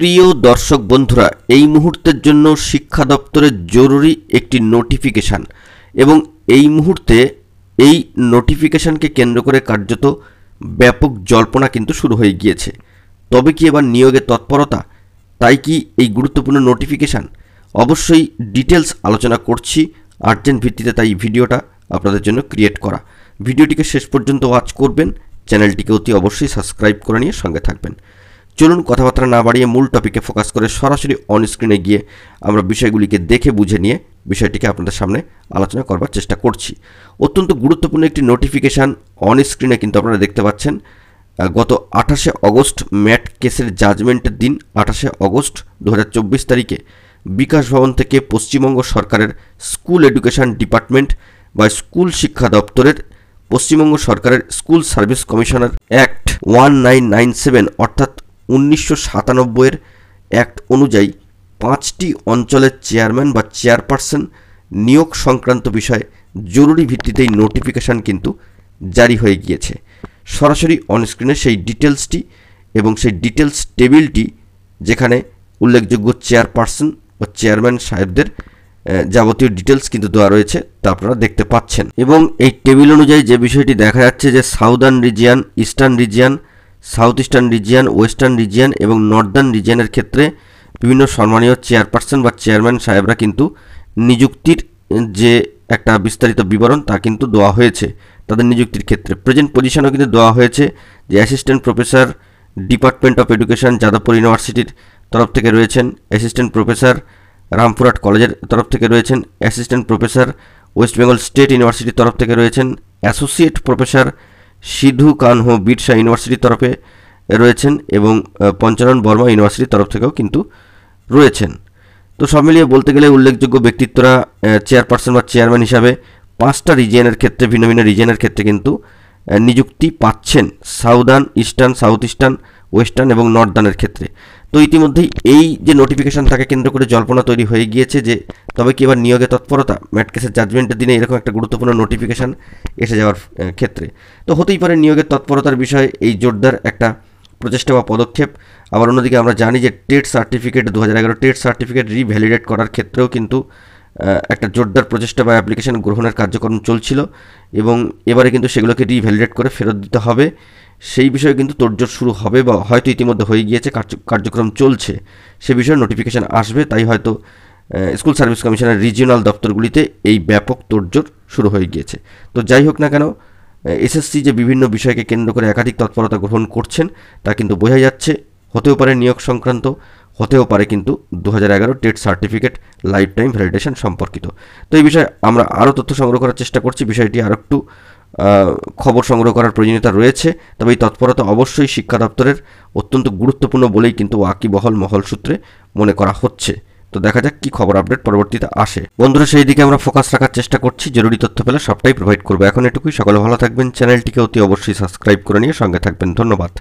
প্রিয় দর্শক বন্ধুরা, এই মুহূর্তের জন্য শিক্ষা দপ্তরের জরুরি একটি নোটিফিকেশান এবং এই মুহূর্তে এই নোটিফিকেশানকে কেন্দ্র করে কার্যত ব্যাপক জল্পনা কিন্তু শুরু হয়ে গিয়েছে। তবে কি এবার নিয়োগে তৎপরতা? তাই কি এই গুরুত্বপূর্ণ নোটিফিকেশান? অবশ্যই ডিটেলস আলোচনা করছি আর্জেন্ট ভিত্তিতে, তাই ভিডিওটা আপনাদের জন্য ক্রিয়েট করা। ভিডিওটিকে শেষ পর্যন্ত ওয়াচ করবেন, চ্যানেলটিকে অতি অবশ্যই সাবস্ক্রাইব করে নিয়ে সঙ্গে থাকবেন। চলুন কথাবার্তা না বাড়িয়ে মূল টপিকে ফোকাস করে সরাসরি অন স্ক্রিনে গিয়ে আমরা বিষয়গুলিকে দেখে বুঝে নিয়ে বিষয়টিকে আপনাদের সামনে আলোচনা করবার চেষ্টা করছি। অত্যন্ত গুরুত্বপূর্ণ একটি নোটিফিকেশান অন স্ক্রিনে কিন্তু আপনারা দেখতে পাচ্ছেন। গত 28শে অগস্ট ম্যাট কেসের জাজমেন্টের দিন 28শে অগস্ট 2024 তারিখে বিকাশ ভবন থেকে পশ্চিমবঙ্গ সরকারের স্কুল এডুকেশন ডিপার্টমেন্ট বা স্কুল শিক্ষা দপ্তরের পশ্চিমবঙ্গ সরকারের স্কুল সার্ভিস কমিশনার অ্যাক্ট 1997 অর্থাৎ 1997 অ্যাক্ট অনুযায়ী 5টি অঞ্চলের চেয়ারম্যান বা চেয়ারপারসন নিয়োগ সংক্রান্ত বিষয়ে জরুরি ভিত্তিতে এই নোটিফিকেশান কিন্তু জারি হয়ে গিয়েছে। সরাসরি অনস্ক্রিনে সেই ডিটেলসটি এবং সেই ডিটেলস টেবিলটি, যেখানে উল্লেখযোগ্য চেয়ারপারসন ও চেয়ারম্যান সাহেবদের যাবতীয় ডিটেলস কিন্তু দেওয়া রয়েছে, তা আপনারা দেখতে পাচ্ছেন। এবং এই টেবিল অনুযায়ী যে বিষয়টি দেখা যাচ্ছে যে southern region, eastern region, south eastern region, western region এবং নর্দার্ন রিজিয়ানের ক্ষেত্রে বিভিন্ন সম্মানীয় চেয়ারপারসন বা চেয়ারম্যান সাহেবরা কিন্তু নিযুক্তির যে একটা বিস্তারিত বিবরণ তা কিন্তু দেওয়া হয়েছে। তাদের নিযুক্তির ক্ষেত্রে প্রেজেন্ট পজিশনও কিন্তু দেওয়া হয়েছে যে assistant professor department of education Jadavpur ইউনিভার্সিটির তরফ থেকে রয়েছেন, অ্যাসিস্ট্যান্ট প্রফেসর রামপুরহাট কলেজের তরফ থেকে রয়েছেন, assistant professor West Bengal state ইউনিভার্সিটির তরফ থেকে রয়েছেন, অ্যাসোসিয়েট প্রফেসর সিধু কানহো বিরসা ইউনিভার্সিটির তরফে রয়েছেন এবং পঞ্চানন বর্মা ইউনিভার্সিটির তরফ থেকেও কিন্তু রয়েছেন। তো সব মিলিয়ে বলতে গেলে উল্লেখযোগ্য ব্যক্তিত্বরা চেয়ারপারসন বা চেয়ারম্যান হিসাবে 5টা রিজিয়নের ক্ষেত্রে, ভিন্ন ভিন্ন রিজিয়নের ক্ষেত্রে কিন্তু নিযুক্তি পাচ্ছেন, southern, eastern, south eastern, western এবং নর্দার্নের ক্ষেত্রে। তো ইতিমধ্যেই এই যে নোটিফিকেশান তাকে কেন্দ্র করে জল্পনা তৈরি হয়ে গিয়েছে যে তবে কি এবার নিয়োগে তৎপরতা? ম্যাট কেসের জাজমেন্টের দিনে এরকম একটা গুরুত্বপূর্ণ নোটিফিকেশান এসে যাওয়ার ক্ষেত্রে তো হতেই পারে নিয়োগের তৎপরতার বিষয়ে এই জোরদার একটা প্রচেষ্টা বা পদক্ষেপ। আবার অন্যদিকে আমরা জানি যে TET certificate 2011 TET certificate revalidate করার ক্ষেত্রেও কিন্তু একটা জোরদার প্রচেষ্টা বা অ্যাপ্লিকেশন গ্রহণের কার্যক্রম চলছিল এবং এবারে কিন্তু সেগুলোকে রিভ্যালিডেট করে ফেরত দিতে হবে, সেই বিষয়ে কিন্তু তোড়জোড় শুরু হবে বা হয়তো ইতিমধ্যে হয়ে গিয়েছে, কার্যক্রম চলছে, সে বিষয়ে নোটিফিকেশান আসবে। তাই হয়তো স্কুল সার্ভিস কমিশনের রিজিওনাল দপ্তরগুলিতে এই ব্যাপক তোড়জোড় শুরু হয়ে গিয়েছে। তো যাই হোক না কেন, এসএসসি যে বিভিন্ন বিষয়কে কেন্দ্র করে একাধিক তৎপরতা গ্রহণ করছেন তা কিন্তু বোঝা যাচ্ছে। হতেও পারে নিয়োগ সংক্রান্ত, হতেও পারে কিন্তু 2011 TET certificate life time validation সম্পর্কিত। তো এই বিষয়ে আমরা আরও তথ্য সংগ্রহ করার চেষ্টা করছি, বিষয়টি আরও একটু খবর সংগ্রহ করার প্রয়োজনীয়তা রয়েছে। তবে এই তৎপরতা অবশ্যই শিক্ষা দপ্তরের অত্যন্ত গুরুত্বপূর্ণ বলেই কিন্তু ওয়াকিবহল মহল সূত্রে মনে করা হচ্ছে। তো দেখা যাক কি খবর আপডেট পরবর্তীতে আসে। বন্ধুরা, সেই দিকে আমরা ফোকাস রাখার চেষ্টা করছি, জরুরি তথ্য পেলে সবটাই প্রোভাইড করবো। এখন এটুকুই, সকলে ভালো থাকবেন, চ্যানেলটিকে অতি অবশ্যই সাবস্ক্রাইব করে নিয়ে সঙ্গে থাকবেন। ধন্যবাদ।